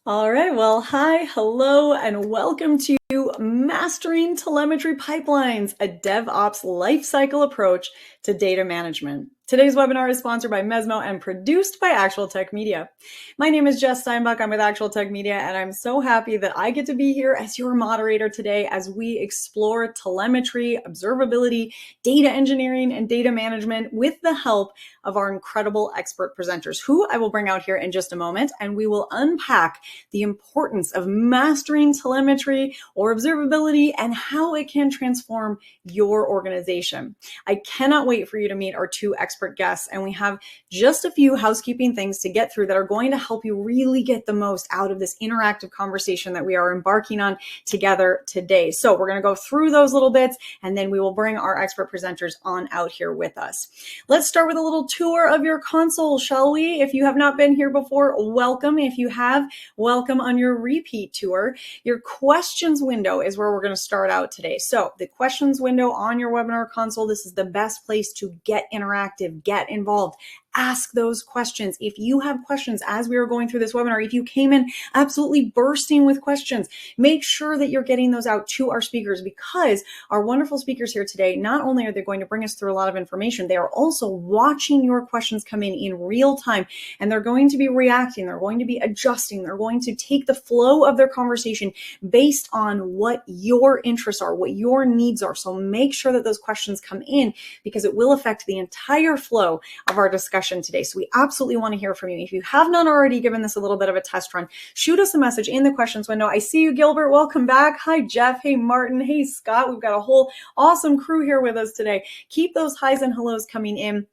All right. Well, hi, hello, and welcome to Mastering Telemetry Pipelines, a DevOps lifecycle approach to data management. Today's webinar is sponsored by Mesmo and produced by Actual Tech Media. My name is Jess Steinbach. I'm with Actual Tech Media, and I'm so happy that I get to be here as your moderator today as we explore telemetry, observability, data engineering, and data management with the help of our incredible expert presenters, who I will bring out here in just a moment, and we will unpack the importance of mastering telemetry or observability and how it can transform your organization. I cannot wait for you to meet our two expert guests, and we have just a few housekeeping things to get through that are going to help you really get the most out of this interactive conversation that we are embarking on together today. So we're going to go through those little bits, and then we will bring our expert presenters on out here with us. Let's start with a little tour of your console, shall we? If you have not been here before, welcome. If you have, welcome on your repeat tour. Your questions window is where we're going to start out today. So the questions window on your webinar console, this is the best place to get interactive, get involved. Ask those questions. If you have questions as we are going through this webinar, if you came in absolutely bursting with questions, make sure that you're getting those out to our speakers, because our wonderful speakers here today, not only are they going to bring us through a lot of information, they are also watching your questions come in real time, and they're going to be reacting, they're going to be adjusting, they're going to take the flow of their conversation based on what your interests are, what your needs are. So make sure that those questions come in, because it will affect the entire flow of our discussion today. So we absolutely want to hear from you. If you have not already given this a little bit of a test run, shoot us a message in the questions window. I see you, Gilbert. Welcome back. Hi, Jeff. Hey, Martin. Hey, Scott. We've got a whole awesome crew here with us today. Keep those highs and hellos coming in.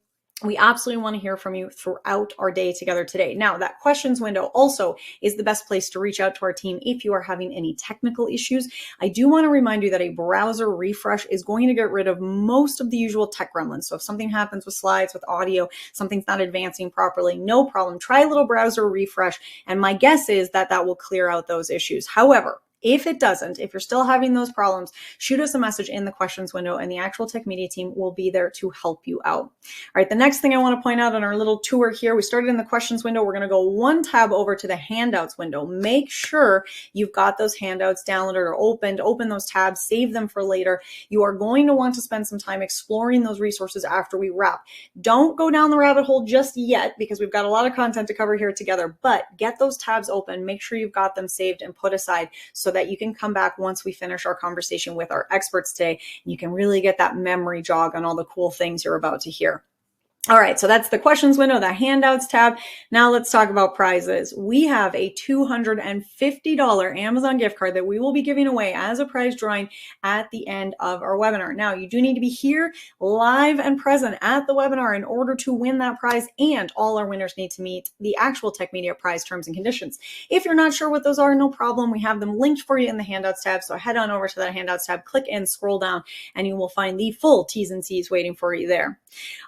We absolutely want to hear from you throughout our day together today. Now, that questions window also is the best place to reach out to our team if you are having any technical issues. I do want to remind you that a browser refresh is going to get rid of most of the usual tech gremlins. So if something happens with slides, with audio, something's not advancing properly, no problem. Try a little browser refresh, and my guess is that that will clear out those issues. However, if it doesn't, if you're still having those problems, shoot us a message in the questions window, and the Actual Tech Media team will be there to help you out. All right, the next thing I want to point out on our little tour here, we started in the questions window. We're going to go one tab over to the handouts window. Make sure you've got those handouts downloaded or opened. Open those tabs, save them for later. You are going to want to spend some time exploring those resources after we wrap. Don't go down the rabbit hole just yet, because we've got a lot of content to cover here together, but get those tabs open. Make sure you've got them saved and put aside, so that you can come back once we finish our conversation with our experts today, and you can really get that memory jog on all the cool things you're about to hear. All right, so that's the questions window, the handouts tab. Now let's talk about prizes. We have a $250 Amazon gift card that we will be giving away as a prize drawing at the end of our webinar. Now, you do need to be here live and present at the webinar in order to win that prize, and all our winners need to meet the Actual Tech Media prize terms and conditions. If you're not sure what those are, no problem. We have them linked for you in the handouts tab. So head on over to that handouts tab, click and scroll down, and you will find the full T's and C's waiting for you there.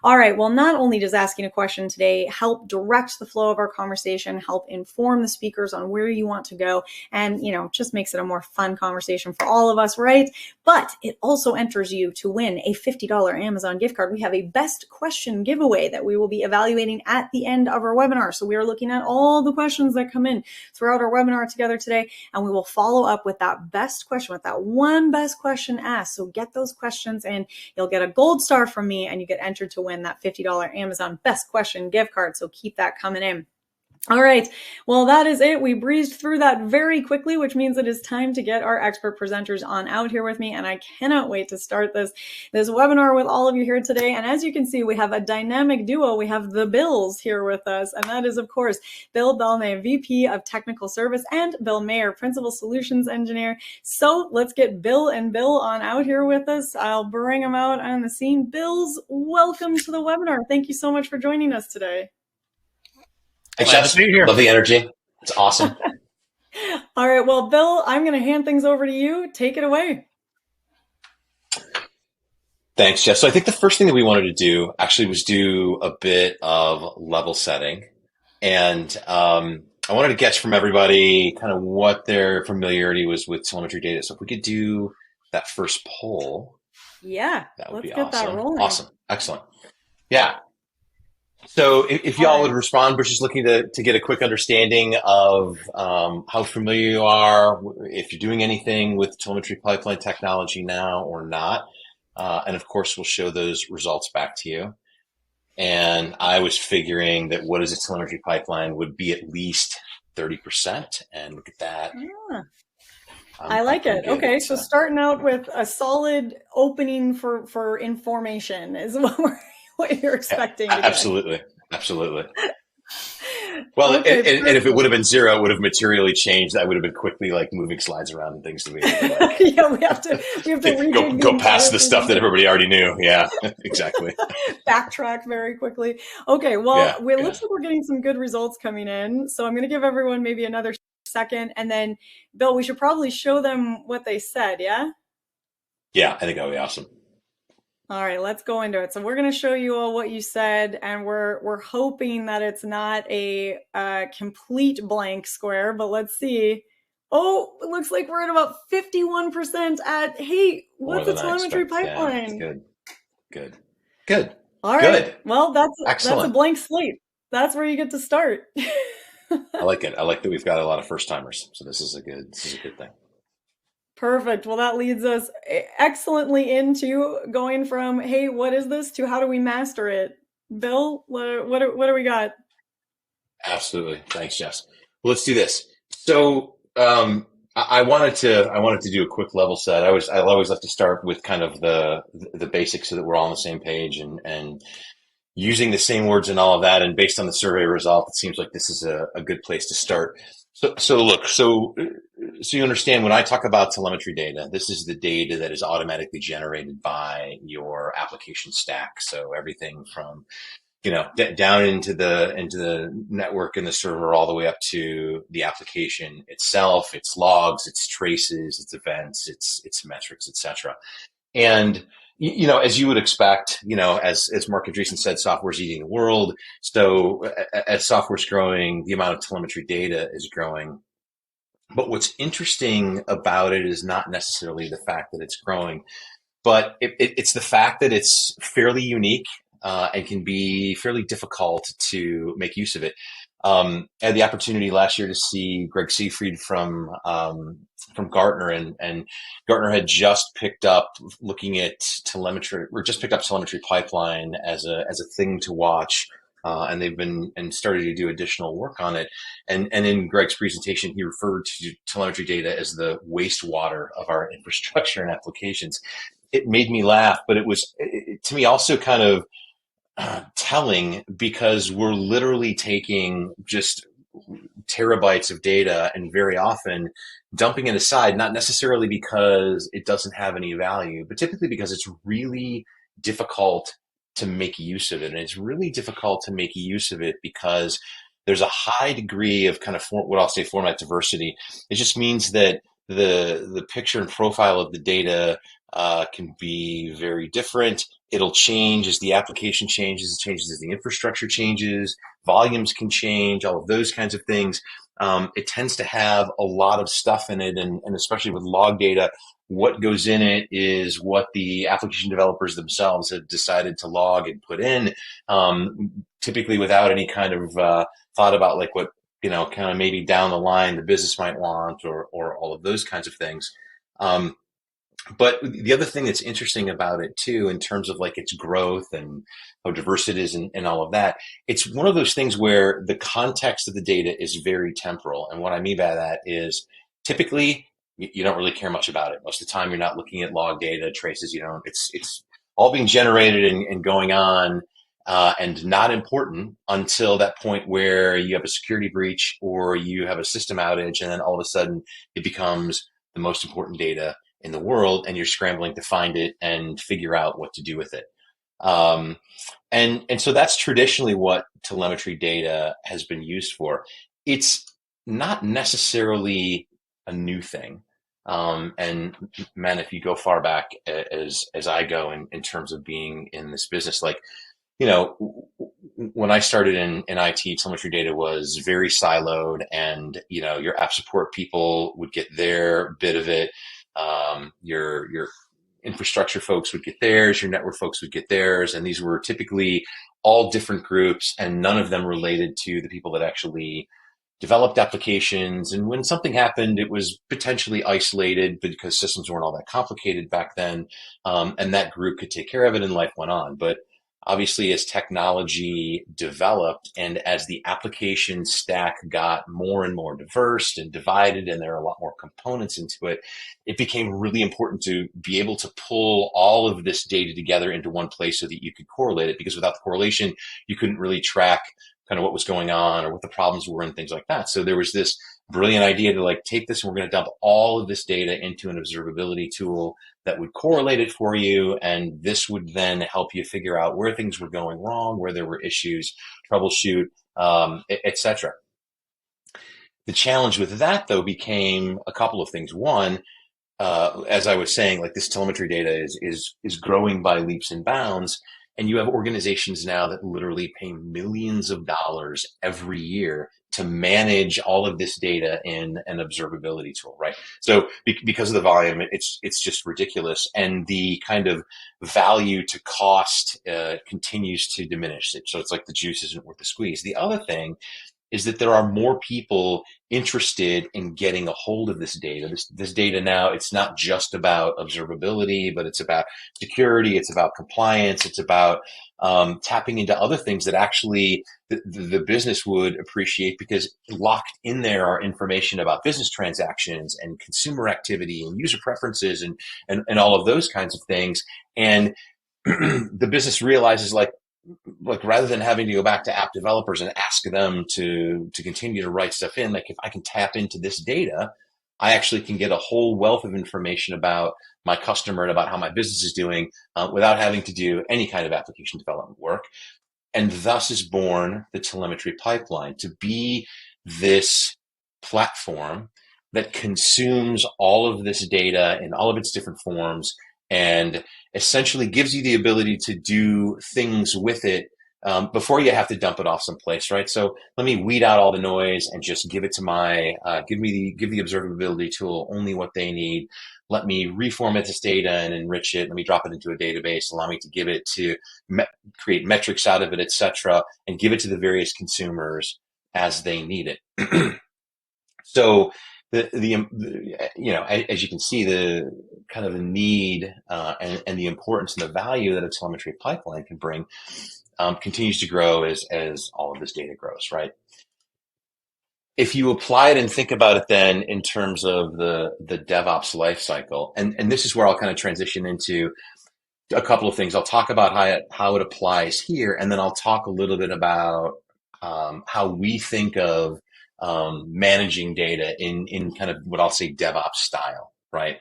All right, well, not only does asking a question today help direct the flow of our conversation, help inform the speakers on where you want to go, and, just makes it a more fun conversation for all of us, right? But it also enters you to win a $50 Amazon gift card. We have a best question giveaway that we will be evaluating at the end of our webinar. So we are looking at all the questions that come in throughout our webinar together today, and we will follow up with that best question, with that one best question asked. So get those questions in. You'll get a gold star from me, and you get entered to win that $50 Amazon best question gift card. So keep that coming in. All right, well, that is it. We breezed through that very quickly, which means it is time to get our expert presenters on out here with me, and I cannot wait to start this webinar with all of you here today. And as you can see, we have a dynamic duo. We have the Bills here with us, and that is, of course, Bill Belnay, VP of Technical Service, and Bill Mayer, Principal Solutions Engineer. So let's get Bill and Bill on out here with us. I'll bring them out on the scene. Bills, welcome to the webinar. Thank you so much for joining us today. Glad to be here. Love the energy. It's awesome. All right. Well, Bill, I'm going to hand things over to you. Take it away. Thanks, Jeff. So I think the first thing that we wanted to do actually was do a bit of level setting. And I wanted to get from everybody kind of what their familiarity was with telemetry data. So if we could do that first poll. Yeah. That would be awesome. That rolling. Awesome. Excellent. Yeah. So if All y'all right. would respond, we're just looking to get a quick understanding of how familiar you are, if you're doing anything with telemetry pipeline technology now or not. And of course, we'll show those results back to you. And I was figuring that what is a telemetry pipeline would be at least 30%. And look at that. Ah, I I'm like pretty it. good Okay, at, so starting out with a solid opening for information is what you're yeah, expecting to get. absolutely. Absolutely. Well, Okay, and if it would perfect. have been zero, it would have materially changed. I would have been quickly like moving slides around and things to be able to like Yeah, we have to rejig the go past entire the stuff that presentation. everybody already knew. Yeah, exactly. Backtrack very quickly. Okay, well, Yeah, it yeah, looks like we're getting some good results coming in. So I'm going to give everyone maybe another second. And then, Bill, we should probably show them what they said. Yeah? yeah. I think that would be awesome. All right, let's go into it. So we're going to show you all what you said, and we're hoping that it's not a complete blank square, but let's see. Oh, it looks like we're at about 51% at, hey, More what's a than I telemetry expect. Yeah, pipeline? good, good, good, All right. good. Well, that's a Excellent. blank slate. That's where you get to start. I like it. I like that we've got a lot of first timers. So this is a good thing. Perfect. Well, that leads us excellently into going from, hey, what is this to how do we master it? Bill, what do we got? Absolutely. Thanks, Jess. Well, let's do this. So, I wanted to do a quick level set. I always like to start with kind of the basics so that we're all on the same page and using the same words and all of that. And based on the survey result, it seems like this is a good place to start. So you understand when I talk about telemetry data, this is the data that is automatically generated by your application stack. So everything from down into the network and the server all the way up to the application itself, its logs, its traces, its events, its metrics, etc. And as you would expect, as Mark Andreessen said, software's eating the world. So as software's growing, the amount of telemetry data is growing. But what's interesting about it is not necessarily the fact that it's growing, but it's the fact that it's fairly unique and can be fairly difficult to make use of it. I had the opportunity last year to see Greg Seifried from Gartner, and Gartner had just picked up looking at telemetry, or just picked up telemetry pipeline as a thing to watch. And they've been and started to do additional work on it. And in Greg's presentation, he referred to telemetry data as the wastewater of our infrastructure and applications. It made me laugh, but to me also kind of telling, because we're literally taking just terabytes of data and very often dumping it aside, not necessarily because it doesn't have any value, but typically because it's really difficult to make use of it. And it's really difficult to make use of it because there's a high degree of kind of what I'll say format diversity. It just means that the picture and profile of the data can be very different. It'll change as the application changes, it changes as the infrastructure changes, volumes can change, all of those kinds of things. It tends to have a lot of stuff in it, and especially with log data, what goes in it is what the application developers themselves have decided to log and put in, typically without any kind of thought about like what kind of maybe down the line the business might want, or all of those kinds of things. But the other thing that's interesting about it too, in terms of like its growth and how diverse it is and all of that, it's one of those things where the context of the data is very temporal. And what I mean by that is typically you don't really care much about it. Most of the time you're not looking at log data, traces, it's all being generated and going on, and not important until that point where you have a security breach or you have a system outage, and then all of a sudden it becomes the most important data in the world, and you're scrambling to find it and figure out what to do with it. Um, and so that's traditionally what telemetry data has been used for. It's not necessarily a new thing. And man, if you go far back as I go in terms of being in this business, like, when I started in IT, telemetry data was very siloed, and your app support people would get their bit of it. Your infrastructure folks would get theirs, your network folks would get theirs, and these were typically all different groups, and none of them related to the people that actually developed applications. And when something happened, it was potentially isolated because systems weren't all that complicated back then. And that group could take care of it and life went on. But obviously, as technology developed and as the application stack got more and more diverse and divided, and there are a lot more components into it, it became really important to be able to pull all of this data together into one place so that you could correlate it, because without the correlation, you couldn't really track kind of what was going on or what the problems were and things like that. So there was this brilliant idea to like take this and we're going to dump all of this data into an observability tool that would correlate it for you. And this would then help you figure out where things were going wrong, where there were issues, troubleshoot, etc. The challenge with that, though, became a couple of things. One, as I was saying, like this telemetry data is growing by leaps and bounds. And you have organizations now that literally pay millions of dollars every year to manage all of this data in an observability tool, right? So because of the volume, it's just ridiculous. And the kind of value to cost continues to diminish. So it's like the juice isn't worth the squeeze. The other thing is that there are more people interested in getting a hold of this data. This data now, it's not just about observability, but it's about security, it's about compliance, it's about tapping into other things that actually the business would appreciate, because locked in there are information about business transactions and consumer activity and user preferences and all of those kinds of things. And the business realizes like rather than having to go back to app developers and ask them to continue to write stuff in, like if I can tap into this data, I actually can get a whole wealth of information about my customer and about how my business is doing without having to do any kind of application development work. And thus is born the telemetry pipeline, to be this platform that consumes all of this data in all of its different forms and essentially gives you the ability to do things with it before you have to dump it off someplace, right? So let me weed out all the noise and just give it to give the observability tool only what they need. Let me reformat this data and enrich it. Let me drop it into a database. Allow me to give it to create metrics out of it, etc., and give it to the various consumers as they need it. So as you can see, the kind of the need and the importance and the value that a telemetry pipeline can bring continues to grow as all of this data grows, right? If you apply it and think about it then in terms of the DevOps lifecycle, and this is where I'll kind of transition into a couple of things. I'll talk about how it applies here, and then I'll talk a little bit about how we think of managing data in kind of what I'll say DevOps style, right?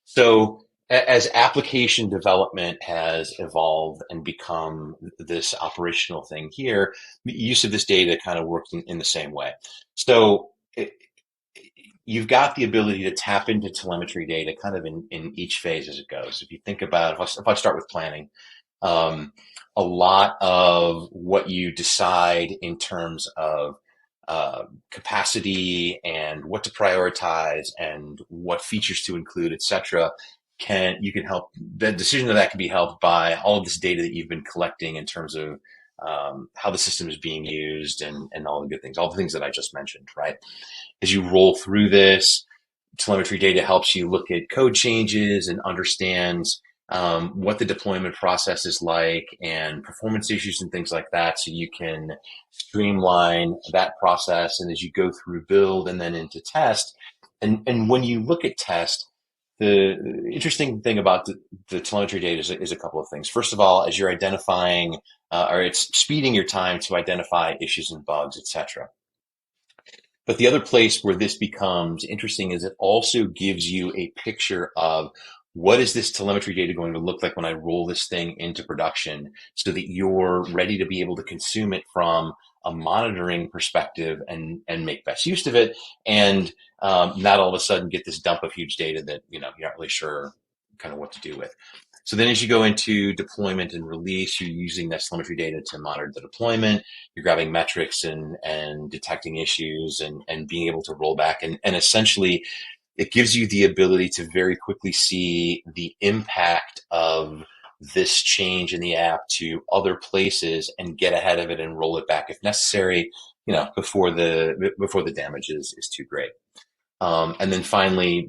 So as application development has evolved and become this operational thing here, the use of this data kind of works in the same way. So you've got the ability to tap into telemetry data kind of in each phase as it goes. If you think about, if I start with planning, a lot of what you decide in terms of capacity and what to prioritize and what features to include, etc. You can help the decision of that can be helped by all of this data that you've been collecting in terms of how the system is being used and all the good things, all the things that I just mentioned, right? As you roll through this, telemetry data helps you look at code changes and understands what the deployment process is like and performance issues and things like that, so you can streamline that process. And as you go through build and then into test, and when you look at test, the interesting thing about the telemetry data is a couple of things. First of all, as you're identifying, or it's speeding your time to identify issues and bugs, etc. But the other place where this becomes interesting is it also gives you a picture of what is this telemetry data going to look like when I roll this thing into production, so that you're ready to be able to consume it from a monitoring perspective and make best use of it, and not all of a sudden get this dump of huge data that you're not really sure kind of what to do with. So then as you go into deployment and release, you're using that telemetry data to monitor the deployment. You're grabbing metrics and detecting issues and being able to roll back. And essentially, it gives you the ability to very quickly see the impact of this change in the app to other places and get ahead of it and roll it back if necessary, before the damage is too great. And then finally,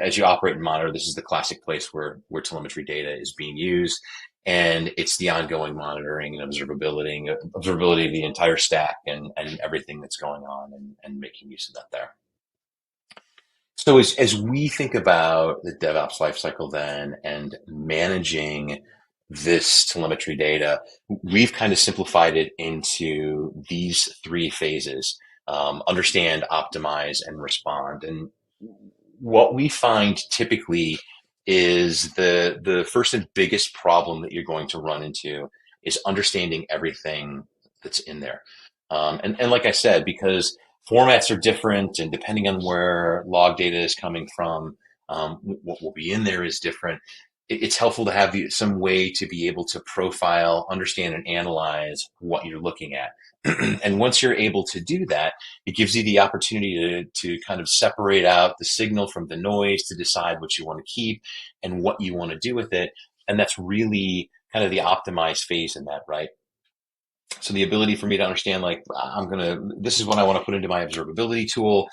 as you operate and monitor, this is the classic place where telemetry data is being used. And it's the ongoing monitoring and observability of the entire stack and everything that's going on and making use of that there. So as we think about the DevOps lifecycle then and managing this telemetry data, we've kind of simplified it into these three phases: understand, optimize, and respond. And what we find typically is the first and biggest problem that you're going to run into is understanding everything that's in there. And like I said, because formats are different and depending on where log data is coming from, what will be in there is different. It's helpful to have some way to be able to profile, understand, and analyze what you're looking at. And once you're able to do that, it gives you the opportunity to kind of separate out the signal from the noise to decide what you want to keep and what you want to do with it. And that's really kind of the optimized phase in that, right? So the ability for me to understand, like, this is what I want to put into my observability tool.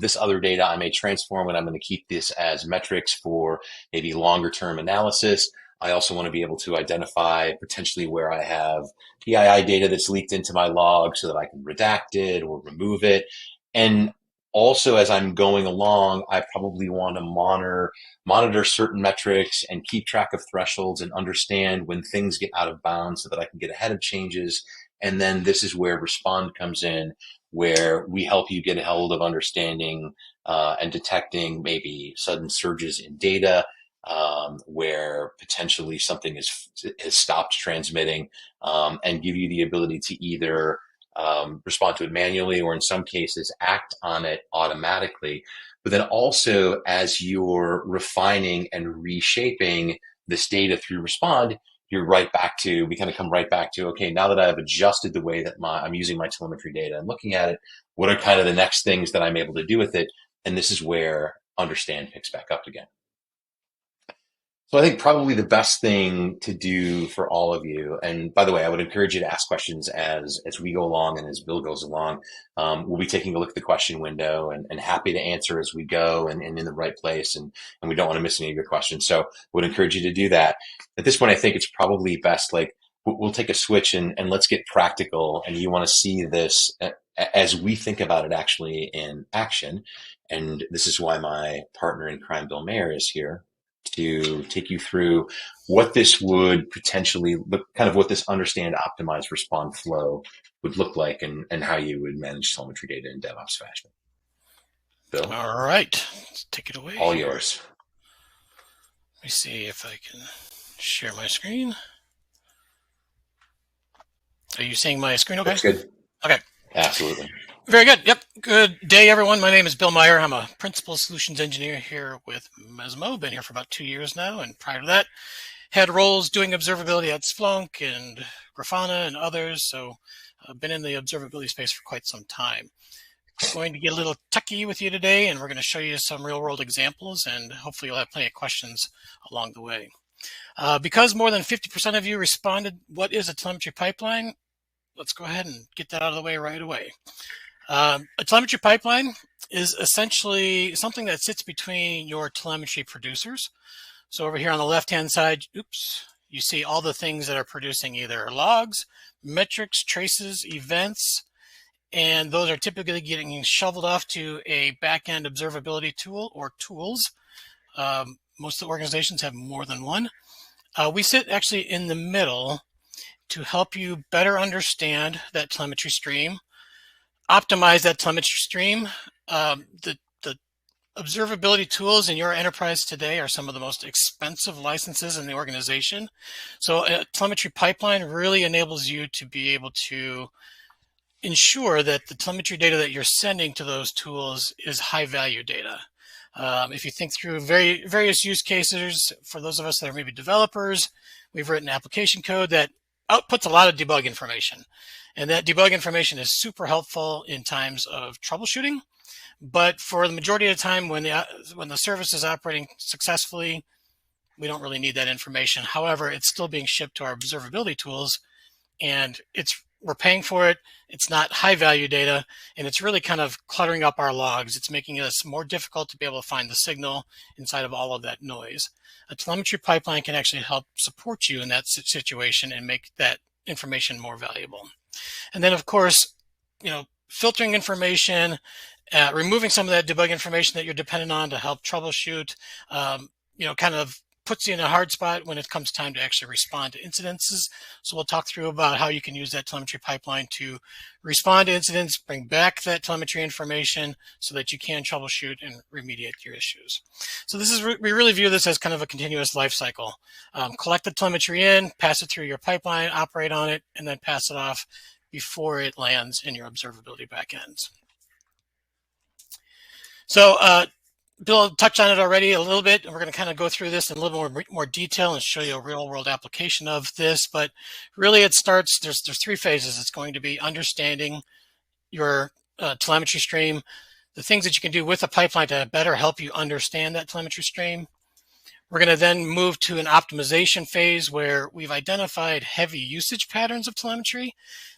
This other data I may transform and I'm going to keep this as metrics for maybe longer term analysis. I also want to be able to identify potentially where I have PII data that's leaked into my log so that I can redact it or remove it. And also, as I'm going along, I probably want to monitor certain metrics and keep track of thresholds and understand when things get out of bounds so that I can get ahead of changes. And then this is where Respond comes in, where we help you get a hold of understanding and detecting maybe sudden surges in data, where potentially something has stopped transmitting, and give you the ability to either respond to it manually or in some cases act on it automatically. But then also, as you're refining and reshaping this data through Respond, we kind of come right back to, okay, now that I've adjusted the way that I'm using my telemetry data and looking at it, what are kind of the next things that I'm able to do with it? And this is where understand picks back up again. So I think probably the best thing to do for all of you, and by the way, I would encourage you to ask questions as we go along and as Bill goes along. We'll be taking a look at the question window and happy to answer as we go and in the right place. And we don't want to miss any of your questions. So I would encourage you to do that. At this point, I think it's probably best, like, we'll take a switch and let's get practical. And you want to see this as we think about it actually in action. And this is why my partner in crime, Bill Mayer, is here to take you through what this would potentially look, kind of what this understand, optimize, respond flow would look like and how you would manage telemetry data in DevOps fashion. Bill? All right, let's take it away. All yours. Let me see if I can share my screen. Are you seeing my screen okay? That's good. Okay. Absolutely. Very good. Yep. Good day, everyone. My name is Bill Meyer. I'm a principal solutions engineer here with Mesmo. Been here for about 2 years now. And prior to that, had roles doing observability at Splunk and Grafana and others. So I've been in the observability space for quite some time. Going to get a little techie with you today, and we're going to show you some real world examples, and hopefully you'll have plenty of questions along the way. Because more than 50% of you responded, what is a telemetry pipeline? Let's go ahead and get that out of the way right away. A telemetry pipeline is essentially something that sits between your telemetry producers. So over here on the left-hand side, you see all the things that are producing either logs, metrics, traces, events, and those are typically getting shoveled off to a back-end observability tool or tools. Most of the organizations have more than one. We sit actually in the middle to help you better understand that telemetry stream, optimize that telemetry stream. The observability tools in your enterprise today are some of the most expensive licenses in the organization. So a telemetry pipeline really enables you to be able to ensure that the telemetry data that you're sending to those tools is high value data. If you think through various use cases, for those of us that are maybe developers, we've written application code that outputs a lot of debug information. And that debug information is super helpful in times of troubleshooting. But for the majority of the time when the service is operating successfully, we don't really need that information. However, it's still being shipped to our observability tools, and we're paying for it. It's not high value data, and it's really kind of cluttering up our logs. It's making us more difficult to be able to find the signal inside of all of that noise. A telemetry pipeline can actually help support you in that situation and make that information more valuable. And then, of course, filtering information, removing some of that debug information that you're dependent on to help troubleshoot, kind of puts you in a hard spot when it comes time to actually respond to incidences. So we'll talk through about how you can use that telemetry pipeline to respond to incidents, bring back that telemetry information so that you can troubleshoot and remediate your issues. So we really view this as kind of a continuous life cycle. Collect the telemetry in, pass it through your pipeline, operate on it, and then pass it off before it lands in your observability backends. So Bill touched on it already a little bit, and we're going to kind of go through this in a little more detail and show you a real-world application of this. But really, it starts, there's 3 phases. It's going to be understanding your telemetry stream, the things that you can do with a pipeline to better help you understand that telemetry stream. We're going to then move to an optimization phase where we've identified heavy usage patterns of telemetry.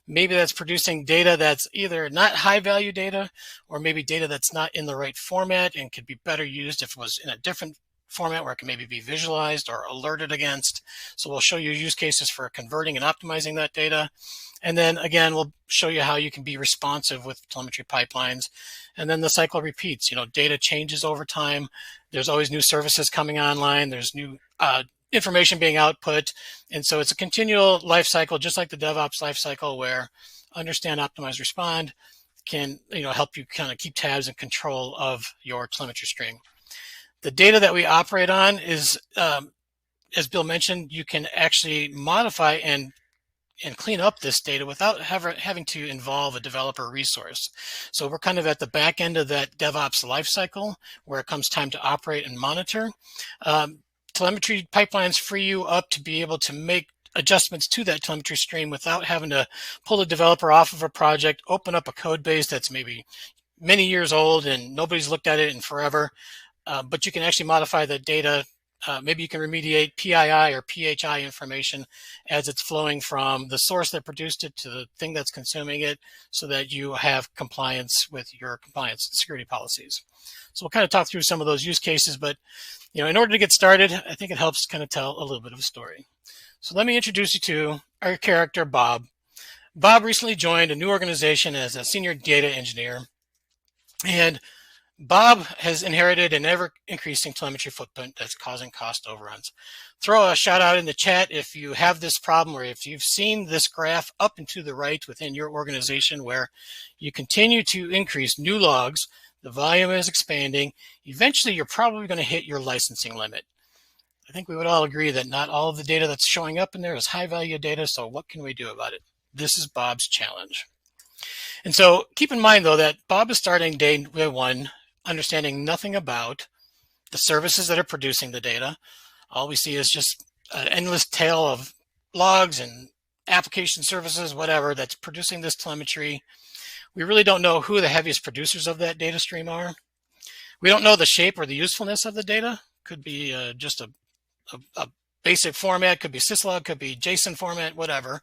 Maybe that's producing data that's either not high value data, or maybe data that's not in the right format and could be better used if it was in a different format where it can maybe be visualized or alerted against. So we'll show you use cases for converting and optimizing that data. And then again, we'll show you how you can be responsive with telemetry pipelines. And then the cycle repeats. Data changes over time. There's always new services coming online. There's new information being output. And so it's a continual life cycle, just like the DevOps life cycle, where understand, optimize, respond can help you kind of keep tabs and control of your telemetry stream. The data that we operate on is, as Bill mentioned, you can actually modify and clean up this data without having to involve a developer resource. So we're kind of at the back end of that DevOps lifecycle where it comes time to operate and monitor. Telemetry pipelines free you up to be able to make adjustments to that telemetry stream without having to pull the developer off of a project, open up a code base that's maybe many years old and nobody's looked at it in forever. But you can actually modify the data. Maybe you can remediate PII or PHI information as it's flowing from the source that produced it to the thing that's consuming it, so that you have compliance with your compliance and security policies. So we'll kind of talk through some of those use cases, but in order to get started, I think it helps kind of tell a little bit of a story. So let me introduce you to our character, Bob. Bob recently joined a new organization as a senior data engineer, and Bob has inherited an ever-increasing telemetry footprint that's causing cost overruns. Throw a shout out in the chat if you have this problem, or if you've seen this graph up and to the right within your organization where you continue to increase new logs, the volume is expanding. Eventually, you're probably going to hit your licensing limit. I think we would all agree that not all of the data that's showing up in there is high-value data, so what can we do about it? This is Bob's challenge. And so keep in mind, though, that Bob is starting day 1 understanding nothing about the services that are producing the data. All we see is just an endless tail of logs and application services, whatever, that's producing this telemetry. We really don't know who the heaviest producers of that data stream are. We don't know the shape or the usefulness of the data. Could be just a basic format, could be syslog, could be JSON format, whatever.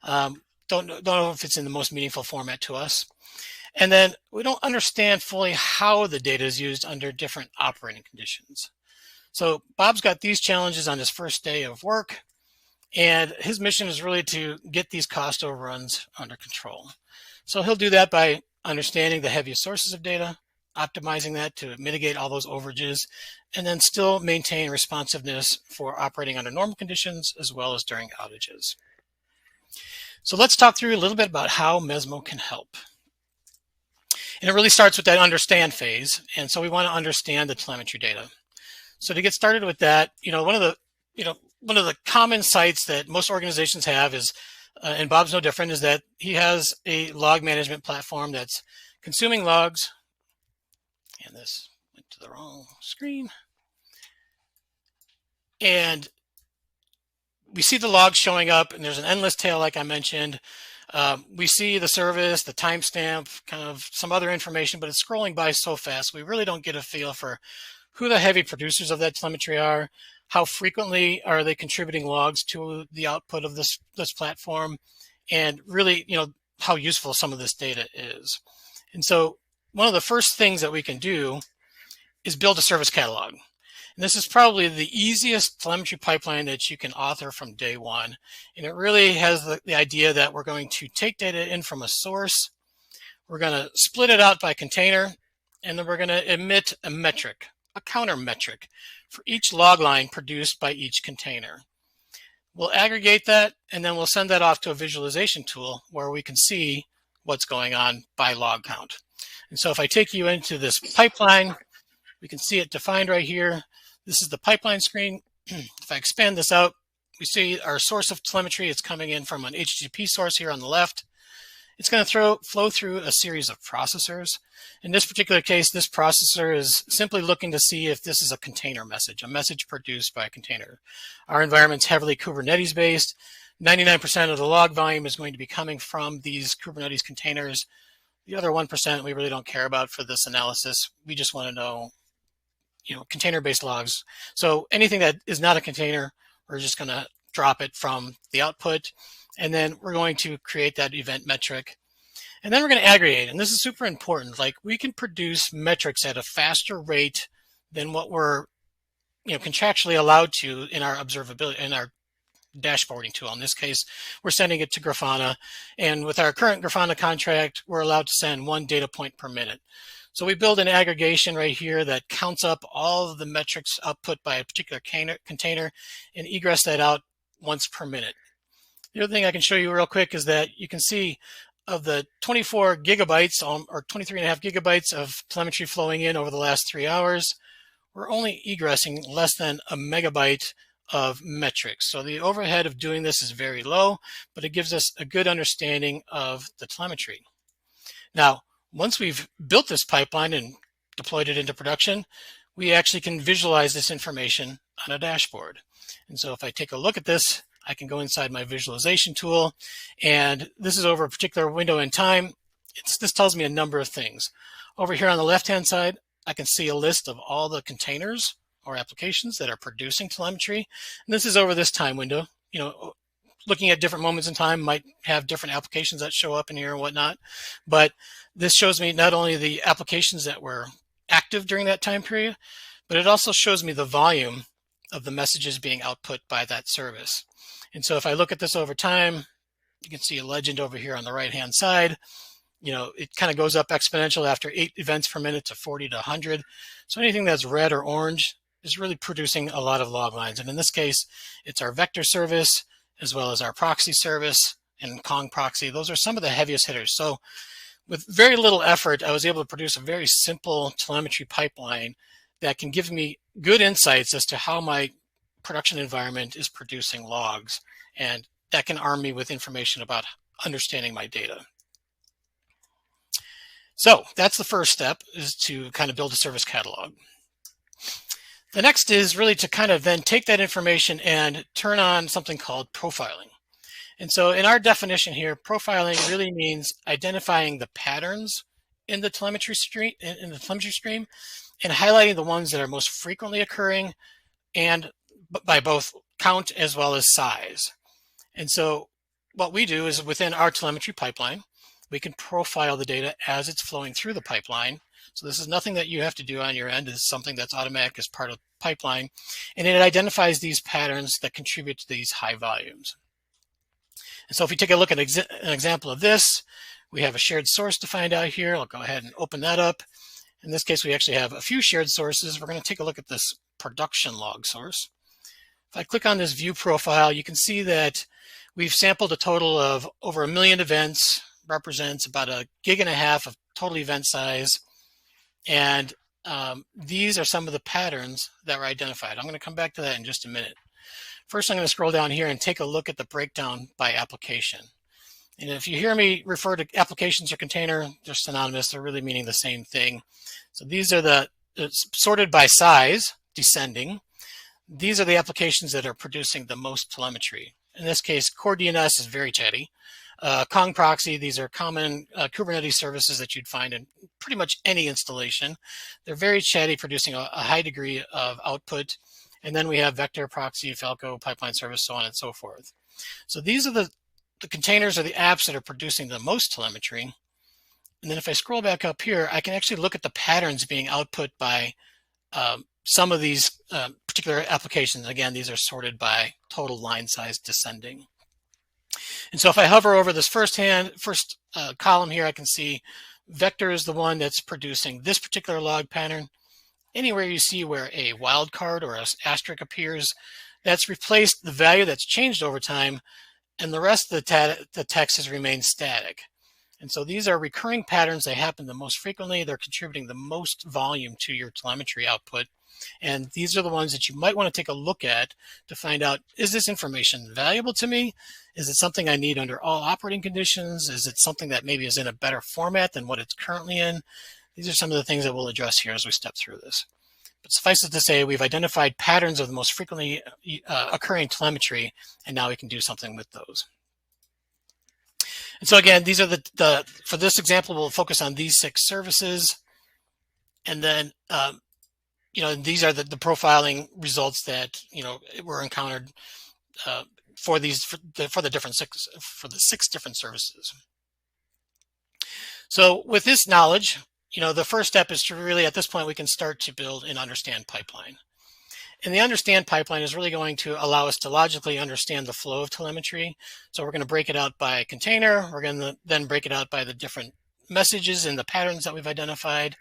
Don't know if it's in the most meaningful format to us. And then we don't understand fully how the data is used under different operating conditions. So Bob's got these challenges on his first day of work, and his mission is really to get these cost overruns under control. So he'll do that by understanding the heaviest sources of data, optimizing that to mitigate all those overages, and then still maintain responsiveness for operating under normal conditions as well as during outages. So let's talk through a little bit about how Mesmo can help. And it really starts with that understand phase. And so we want to understand the telemetry data. So to get started with that, one of the common sites that most organizations have is, and Bob's no different, is that he has a log management platform that's consuming logs. And this went to the wrong screen. And we see the logs showing up, and there's an endless tail, like I mentioned. We see the service, the timestamp, kind of some other information, but it's scrolling by so fast, we really don't get a feel for who the heavy producers of that telemetry are, how frequently are they contributing logs to the output of this platform, and really, how useful some of this data is. And so one of the first things that we can do is build a service catalog. And this is probably the easiest telemetry pipeline that you can author from day one. And it really has the idea that we're going to take data in from a source, we're going to split it out by container, and then we're going to emit a metric, a counter metric, for each log line produced by each container. We'll aggregate that, and then we'll send that off to a visualization tool where we can see what's going on by log count. And so if I take you into this pipeline, we can see it defined right here. This is the pipeline screen. If I expand this out, we see our source of telemetry is coming in from an HTTP source here on the left. It's going to flow through a series of processors. In this particular case, this processor is simply looking to see if this is a container message, a message produced by a container. Our environment's heavily Kubernetes based. 99% of the log volume is going to be coming from these Kubernetes containers. The other 1% we really don't care about for this analysis. We just want to know, container-based logs. So anything that is not a container, we're just going to drop it from the output. And then we're going to create that event metric. And then we're going to aggregate. And this is super important. Like, we can produce metrics at a faster rate than what we're contractually allowed to in our observability, in our dashboarding tool. In this case, we're sending it to Grafana. And with our current Grafana contract, we're allowed to send 1 data point per minute. So we build an aggregation right here that counts up all of the metrics output by a particular container and egress that out once per minute. The other thing I can show you real quick is that you can see of the 24 gigabytes or 23.5 gigabytes of telemetry flowing in over the last 3 hours, we're only egressing less than a megabyte of metrics. So the overhead of doing this is very low, but it gives us a good understanding of the telemetry. Now, once we've built this pipeline and deployed it into production, we actually can visualize this information on a dashboard. And so if I take a look at this, I can go inside my visualization tool, and this is over a particular window in time. This tells me a number of things. Over here on the left-hand side, I can see a list of all the containers or applications that are producing telemetry. And this is over this time window. Looking at different moments in time might have different applications that show up in here and whatnot. But this shows me not only the applications that were active during that time period, but it also shows me the volume of the messages being output by that service. And so if I look at this over time, you can see a legend over here on the right-hand side. It kind of goes up exponential after 8 events per minute to 40 to 100. So anything that's red or orange is really producing a lot of log lines. And in this case, it's our vector service, as well as our proxy service and Kong proxy. Those are some of the heaviest hitters. So with very little effort, I was able to produce a very simple telemetry pipeline that can give me good insights as to how my production environment is producing logs. And that can arm me with information about understanding my data. So that's the first step, is to kind of build a service catalog. The next is really to kind of then take that information and turn on something called profiling. And so in our definition here, profiling really means identifying the patterns in the telemetry stream, and highlighting the ones that are most frequently occurring, and by both count as well as size. And so what we do is, within our telemetry pipeline, we can profile the data as it's flowing through the pipeline. So this is nothing that you have to do on your end. It's something that's automatic as part of the pipeline. And it identifies these patterns that contribute to these high volumes. And so if we take a look at an example of this, we have a shared source defined out here. I'll go ahead and open that up. In this case, we actually have a few shared sources. We're going to take a look at this production log source. If I click on this view profile, you can see that we've sampled a total of over 1 million events, represents about 1.5 gigs of total event size. And these are some of the patterns that were identified. I'm going to come back to that in just a minute. First, I'm going to scroll down here and take a look at the breakdown by application. And if you hear me refer to applications or container, they're synonymous. They're really meaning the same thing. So these are sorted by size, descending. These are the applications that are producing the most telemetry. In this case, core DNS is very chatty. Kong proxy, these are common Kubernetes services that you'd find in pretty much any installation. They're very chatty, producing a high degree of output. And then we have vector, proxy, Falco, pipeline service, so on and so forth. So these are the containers or the apps that are producing the most telemetry. And then if I scroll back up here, I can actually look at the patterns being output by some of these particular applications. Again, these are sorted by total line size descending. And so if I hover over this first column here, I can see vector is the one that's producing this particular log pattern. Anywhere you see where a wildcard or an asterisk appears, that's replaced the value that's changed over time, and the rest of the text has remained static. And so these are recurring patterns. They happen the most frequently. They're contributing the most volume to your telemetry output. And these are the ones that you might want to take a look at to find out, is this information valuable to me? Is it something I need under all operating conditions? Is it something that maybe is in a better format than what it's currently in? These are some of the things that we'll address here as we step through this. But suffice it to say, we've identified patterns of the most frequently occurring telemetry, and now we can do something with those. And so again, these are for this example, we'll focus on these 6 services. And then, these are the profiling results that, were encountered for the 6 different services. So with this knowledge, the first step is to really, at this point, we can start to build an understand pipeline. And the understand pipeline is really going to allow us to logically understand the flow of telemetry. So we're going to break it out by container. We're going to then break it out by the different messages and the patterns that we've identified.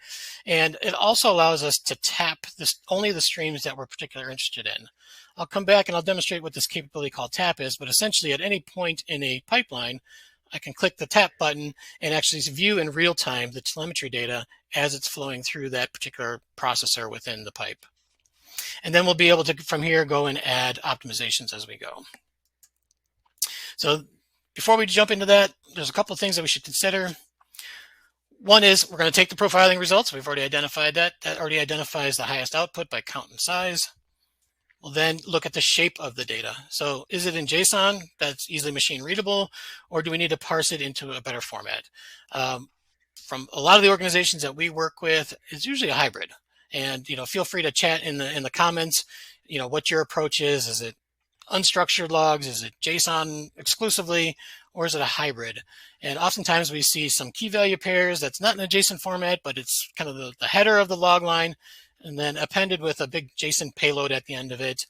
And it also allows us to tap only the streams that we're particularly interested in. I'll come back and I'll demonstrate what this capability called tap is, but essentially at any point in a pipeline, I can click the tap button and actually view in real time the telemetry data as it's flowing through that particular processor within the pipe. And then we'll be able to, from here, go and add optimizations as we go. So before we jump into that, there's a couple of things that we should consider. One is we're going to take the profiling results. We've already identified that. That already identifies the highest output by count and size. We'll then look at the shape of the data. So is it in JSON that's easily machine readable, or do we need to parse it into a better format? From a lot of the organizations that we work with, it's usually a hybrid. And feel free to chat in the comments. What your approach is. Is it unstructured logs? Is it JSON exclusively, or is it a hybrid? And oftentimes we see some key value pairs that's not in a JSON format, but it's kind of the header of the log line, and then appended with a big JSON payload at the end of it.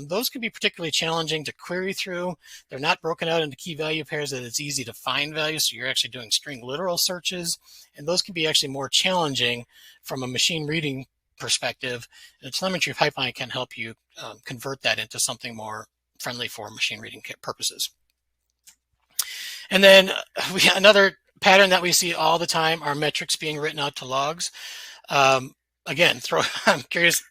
Those can be particularly challenging to query through. They're not broken out into key value pairs that it's easy to find values, so you're actually doing string literal searches, and those can be actually more challenging from a machine reading perspective. And the telemetry pipeline can help you convert that into something more friendly for machine reading purposes. And then another pattern that we see all the time are metrics being written out to logs. Again, I'm curious,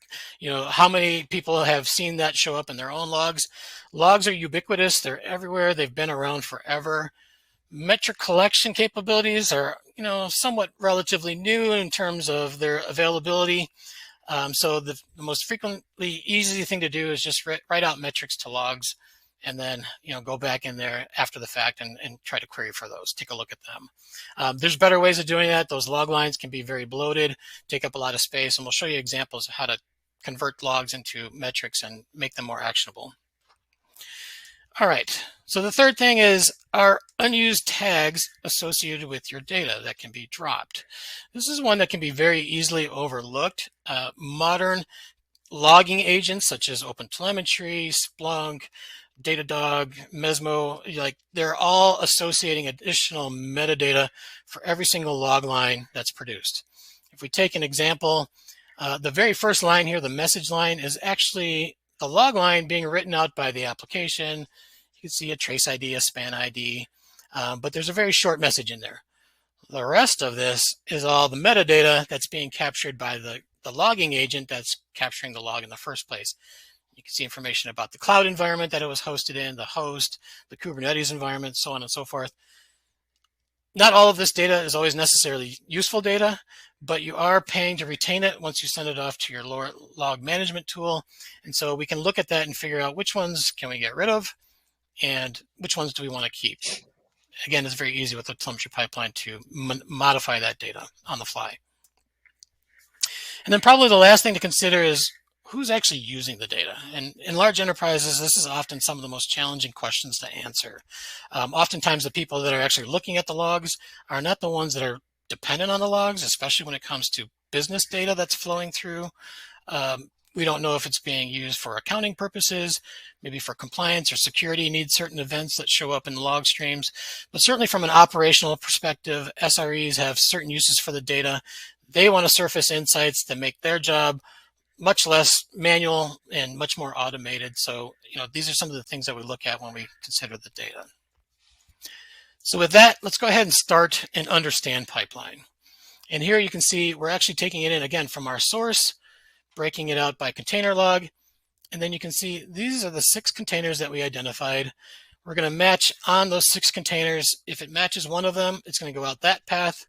how many people have seen that show up in their own logs. Logs are ubiquitous. They're everywhere. They've been around forever. Metric collection capabilities are, somewhat relatively new in terms of their availability. So the most frequently easy thing to do is just write out metrics to logs, and then go back in there after the fact and try to query for those, take a look at them. There's better ways of doing that. Those log lines can be very bloated, take up a lot of space, and we'll show you examples of how to convert logs into metrics and make them more actionable. All right, so the third thing is our unused tags associated with your data that can be dropped. This is one that can be very easily overlooked. Modern logging agents such as OpenTelemetry, Splunk, Datadog, Mesmo, they're all associating additional metadata for every single log line that's produced. If we take an example, the very first line here, the message line, is actually the log line being written out by the application. You can see a trace ID, a span ID, but there's a very short message in there. The rest of this is all the metadata that's being captured by the logging agent that's capturing the log in the first place. You can see information about the cloud environment that it was hosted in, the host, the Kubernetes environment, so on and so forth. Not all of this data is always necessarily useful data, but you are paying to retain it once you send it off to your log management tool. And so we can look at that and figure out which ones can we get rid of and which ones do we want to keep. Again, it's very easy with the telemetry pipeline to modify that data on the fly. And then probably the last thing to consider is who's actually using the data? And in large enterprises, this is often some of the most challenging questions to answer. Oftentimes, the people that are actually looking at the logs are not the ones that are dependent on the logs, especially when it comes to business data that's flowing through. We don't know if it's being used for accounting purposes, maybe for compliance or security needs certain events that show up in the log streams. But certainly from an operational perspective, SREs have certain uses for the data. They want to surface insights that make their job much less manual and much more automated. So, these are some of the things that we look at when we consider the data. So with that, let's go ahead and start an understand pipeline. And here you can see we're actually taking it in again from our source, breaking it out by container log. And then you can see these are the 6 containers that we identified. We're going to match on those 6 containers. If it matches one of them, it's going to go out that path.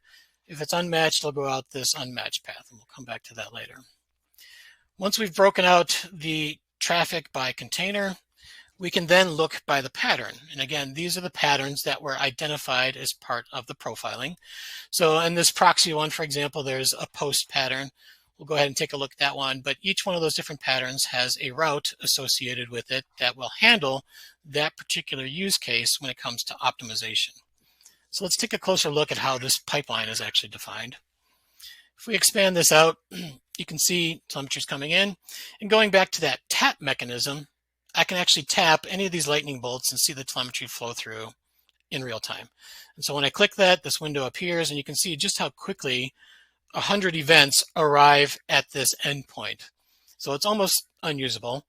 If it's unmatched, it'll go out this unmatched path. And we'll come back to that later. Once we've broken out the traffic by container, we can then look by the pattern. And again, these are the patterns that were identified as part of the profiling. So in this proxy one, for example, there's a post pattern. We'll go ahead and take a look at that one. But each one of those different patterns has a route associated with it that will handle that particular use case when it comes to optimization. So let's take a closer look at how this pipeline is actually defined. If we expand this out, you can see telemetry is coming in. And going back to that tap mechanism, I can actually tap any of these lightning bolts and see the telemetry flow through in real time. And so when I click that, this window appears, and you can see just how quickly 100 events arrive at this endpoint. So it's almost unusable.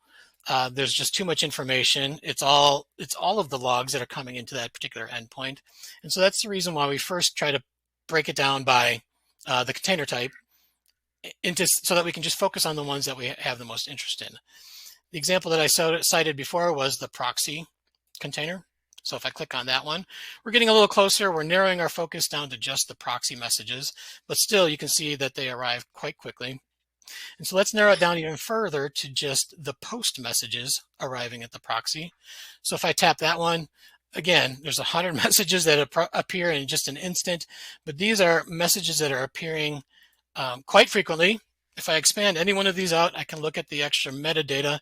There's just too much information. It's all of the logs that are coming into that particular endpoint. And so that's the reason why we first try to break it down by the container type so that we can just focus on the ones that we have the most interest in. The example that I cited before was the proxy container. So if I click on that one, we're getting a little closer. We're narrowing our focus down to just the proxy messages, but still you can see that they arrive quite quickly. And so let's narrow it down even further to just the post messages arriving at the proxy. So if I tap that one, again, there's 100 messages that appear in just an instant, but these are messages that are appearing quite frequently. If I expand any one of these out, I can look at the extra metadata.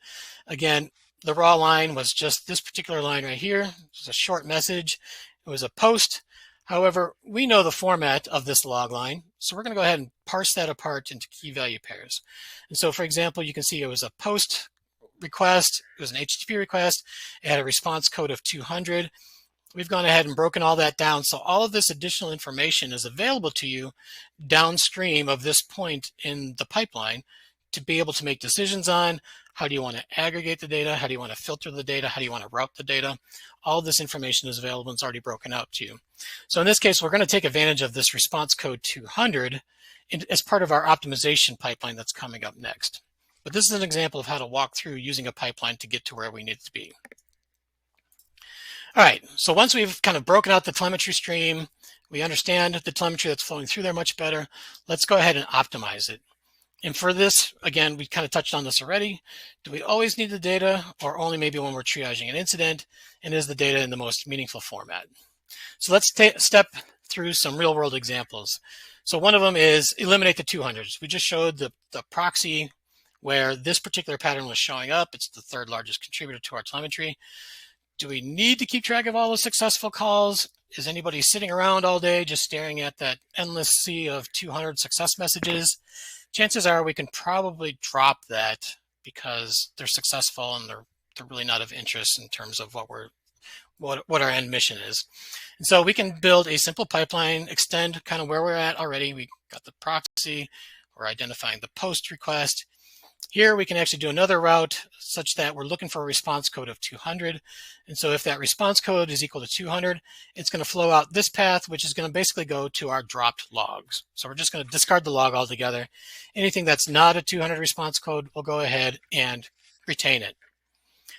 Again, the raw line was just this particular line right here. It was a short message. It was a post. However, we know the format of this log line, so we're going to go ahead and parse that apart into key value pairs. And so, for example, you can see it was a post request. It was an HTTP request. It had a response code of 200. We've gone ahead and broken all that down. So all of this additional information is available to you downstream of this point in the pipeline to be able to make decisions on how do you want to aggregate the data, how do you want to filter the data, how do you want to route the data. All of this information is available and it's already broken out to you. So in this case, we're going to take advantage of this response code 200 as part of our optimization pipeline that's coming up next. But this is an example of how to walk through using a pipeline to get to where we need to be. All right, so once we've kind of broken out the telemetry stream, we understand the telemetry that's flowing through there much better, let's go ahead and optimize it. And for this, again, we kind of touched on this already. Do we always need the data or only maybe when we're triaging an incident? And is the data in the most meaningful format? So let's step through some real world examples. So one of them is eliminate the 200s. We just showed the proxy where this particular pattern was showing up. It's the 3rd largest contributor to our telemetry. Do we need to keep track of all the successful calls? Is anybody sitting around all day just staring at that endless sea of 200 success messages? Chances are we can probably drop that because they're successful and they're really not of interest in terms of what our end mission is. And so we can build a simple pipeline, extend kind of where we're at already. We got the proxy, we're identifying the post request. Here we can actually do another route such that we're looking for a response code of 200. And so if that response code is equal to 200, it's going to flow out this path, which is going to basically go to our dropped logs. So we're just going to discard the log altogether. Anything that's not a 200 response code, we'll go ahead and retain it.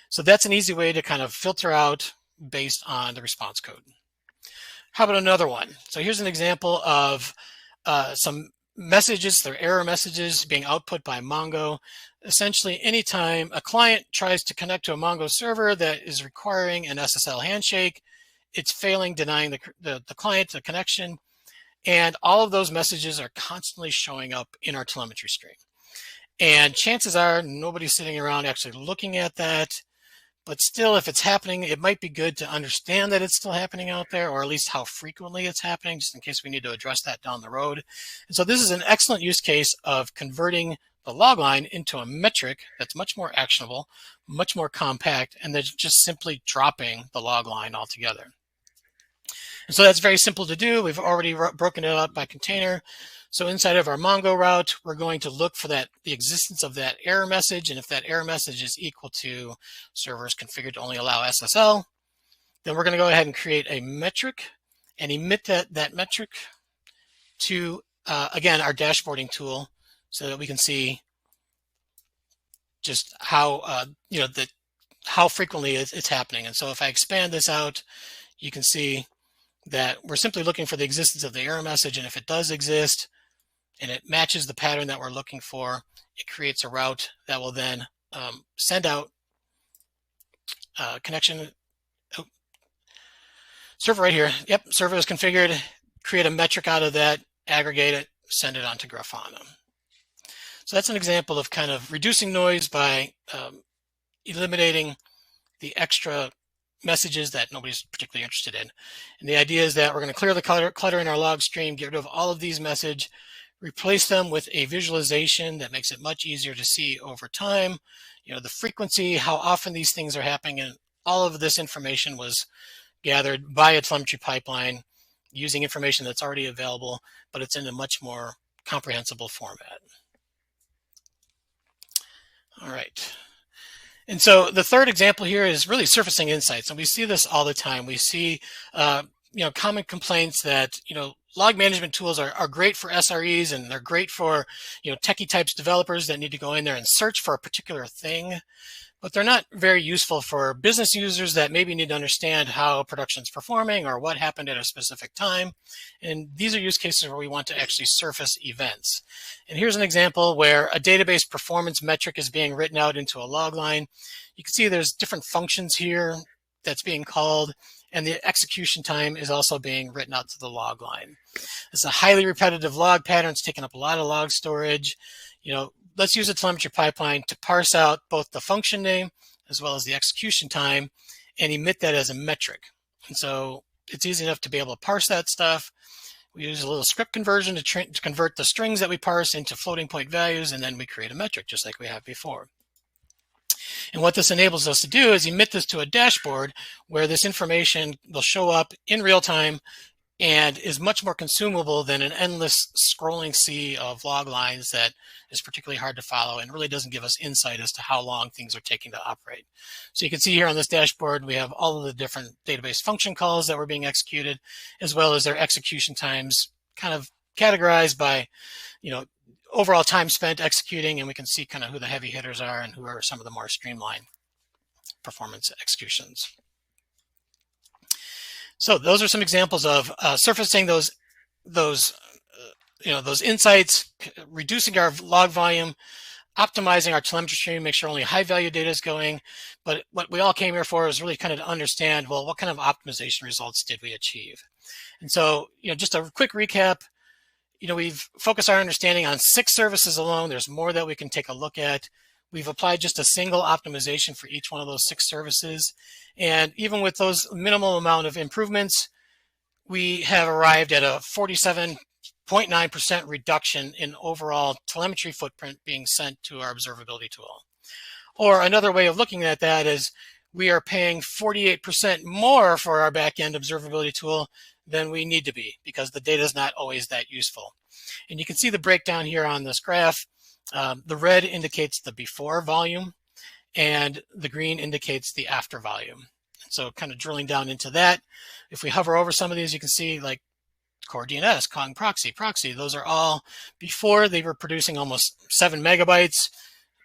So that's an easy way to kind of filter out based on the response code. How about another one? So here's an example of some messages, they're error messages being output by Mongo. Essentially, anytime a client tries to connect to a Mongo server that is requiring an SSL handshake, it's failing, denying the client the connection. And all of those messages are constantly showing up in our telemetry stream. And chances are nobody's sitting around actually looking at that. But still, if it's happening, it might be good to understand that it's still happening out there, or at least how frequently it's happening, just in case we need to address that down the road. And so this is an excellent use case of converting the log line into a metric that's much more actionable, much more compact, and then just simply dropping the log line altogether. And so that's very simple to do. We've already broken it out by container. So inside of our Mongo route, we're going to look for the existence of that error message. And if that error message is equal to servers configured to only allow SSL, then we're going to go ahead and create a metric and emit that metric to, again, our dashboarding tool so that we can see just how, how frequently it's happening. And so if I expand this out, you can see that we're simply looking for the existence of the error message. And if it does exist, and it matches the pattern that we're looking for, it creates a route that will then send out connection. Oh, server right here. Yep, server is configured. Create a metric out of that, aggregate it, send it on to Grafana. So that's an example of kind of reducing noise by eliminating the extra messages that nobody's particularly interested in. And the idea is that we're going to clear the clutter in our log stream, get rid of all of these messages, replace them with a visualization that makes it much easier to see over time, the frequency, how often these things are happening, and all of this information was gathered by a telemetry pipeline using information that's already available, but it's in a much more comprehensible format. All right. And so the third example here is really surfacing insights. And we see this all the time. We see, common complaints that, log management tools are great for SREs and they're great for, techie types developers that need to go in there and search for a particular thing, but they're not very useful for business users that maybe need to understand how production's performing or what happened at a specific time. And these are use cases where we want to actually surface events. And here's an example where a database performance metric is being written out into a log line. You can see there's different functions here that's being called, and the execution time is also being written out to the log line. It's a highly repetitive log pattern. It's taking up a lot of log storage. Let's use a telemetry pipeline to parse out both the function name as well as the execution time and emit that as a metric. And so it's easy enough to be able to parse that stuff. We use a little script conversion to convert the strings that we parse into floating point values, and then we create a metric just like we have before. And what this enables us to do is emit this to a dashboard where this information will show up in real time and is much more consumable than an endless scrolling sea of log lines that is particularly hard to follow and really doesn't give us insight as to how long things are taking to operate. So you can see here on this dashboard, we have all of the different database function calls that were being executed, as well as their execution times kind of categorized by, overall time spent executing, and we can see kind of who the heavy hitters are and who are some of the more streamlined performance executions. So those are some examples of surfacing those insights, reducing our log volume, optimizing our telemetry stream, make sure only high value data is going. But what we all came here for is really kind of to understand, well, what kind of optimization results did we achieve? And so, just a quick recap. We've focused our understanding on 6 services alone. There's more that we can take a look at. We've applied just a single optimization for each one of those 6 services. And even with those minimal amount of improvements, we have arrived at a 47.9% reduction in overall telemetry footprint being sent to our observability tool. Or another way of looking at that is we are paying 48% more for our backend observability tool than we need to be because the data is not always that useful. And you can see the breakdown here on this graph. The red indicates the before volume and the green indicates the after volume. So kind of drilling down into that, if we hover over some of these, you can see like core DNS, Kong proxy, those are all before they were producing almost 7 megabytes,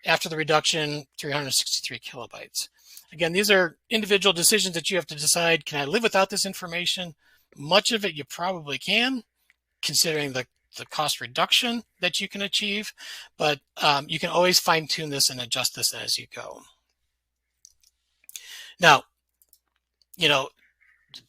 after the reduction, 363 kilobytes. Again, these are individual decisions that you have to decide, can I live without this information? Much of it you probably can, considering the cost reduction that you can achieve, but you can always fine tune this and adjust this as you go. Now,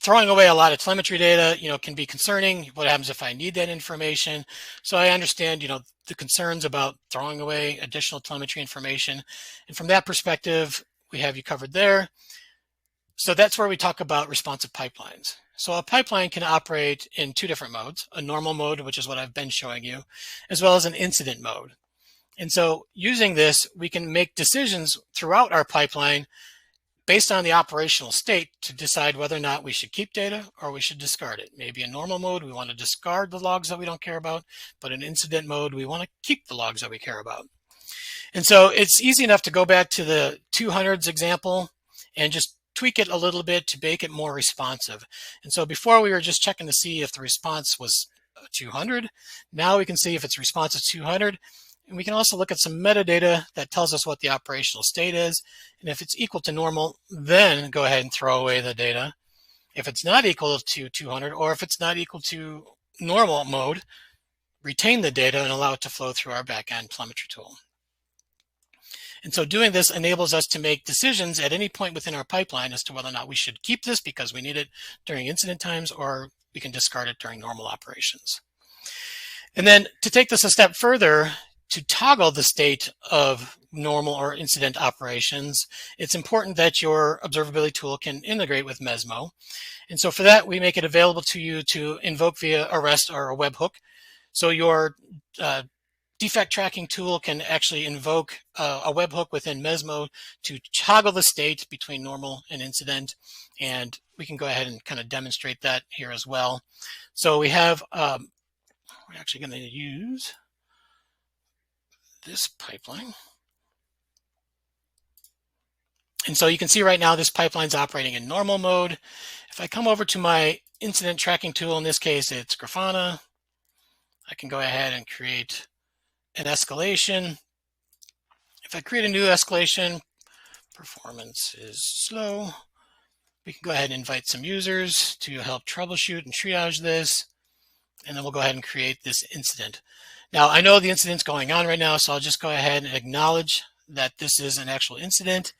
throwing away a lot of telemetry data, can be concerning. What happens if I need that information? So I understand, the concerns about throwing away additional telemetry information. And from that perspective, we have you covered there. So that's where we talk about responsive pipelines. So a pipeline can operate in two different modes, a normal mode, which is what I've been showing you, as well as an incident mode. And so using this, we can make decisions throughout our pipeline based on the operational state to decide whether or not we should keep data or we should discard it. Maybe in normal mode, we want to discard the logs that we don't care about, but in incident mode, we want to keep the logs that we care about. And so it's easy enough to go back to the 200s example and just tweak it a little bit to make it more responsive. And so before we were just checking to see if the response was 200. Now we can see if it's responsive 200. And we can also look at some metadata that tells us what the operational state is. And if it's equal to normal, then go ahead and throw away the data. If it's not equal to 200, or if it's not equal to normal mode, retain the data and allow it to flow through our backend telemetry tool. And so doing this enables us to make decisions at any point within our pipeline as to whether or not we should keep this because we need it during incident times, or we can discard it during normal operations. And then to take this a step further, to toggle the state of normal or incident operations, it's important that your observability tool can integrate with Mesmo. And so for that, we make it available to you to invoke via a REST or a webhook. So your defect tracking tool can actually invoke a webhook within Mesmo to toggle the state between normal and incident. And we can go ahead and kind of demonstrate that here as well. So we have, we're actually going to use this pipeline. And so you can see right now this pipeline's operating in normal mode. If I come over to my incident tracking tool, in this case it's Grafana, I can go ahead and create an escalation. If I create a new escalation, performance is slow. We can go ahead and invite some users to help troubleshoot and triage this. And then we'll go ahead and create this incident. Now, I know the incident's going on right now, so I'll just go ahead and acknowledge that this is an actual incident.